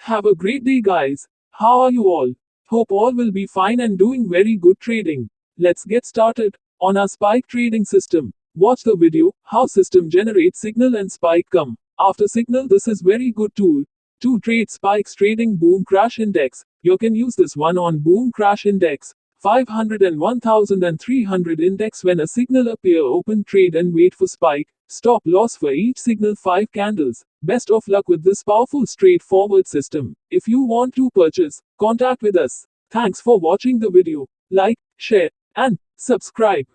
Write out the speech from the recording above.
Have a great day, guys. How are you all? Hope all will be fine and doing very good trading. Let's get started on our spike trading system. Watch the video how system generates signal and spike come. After signal, this is very good tool to trade spikes trading boom crash index. You can use this one on boom crash index 500 and 1300 index. When a signal appear, open trade and wait for spike. Stop loss for each signal 5 candles. Best of luck with this powerful straightforward system. If you want to purchase, contact with us. Thanks for watching the video. Like, share, and subscribe.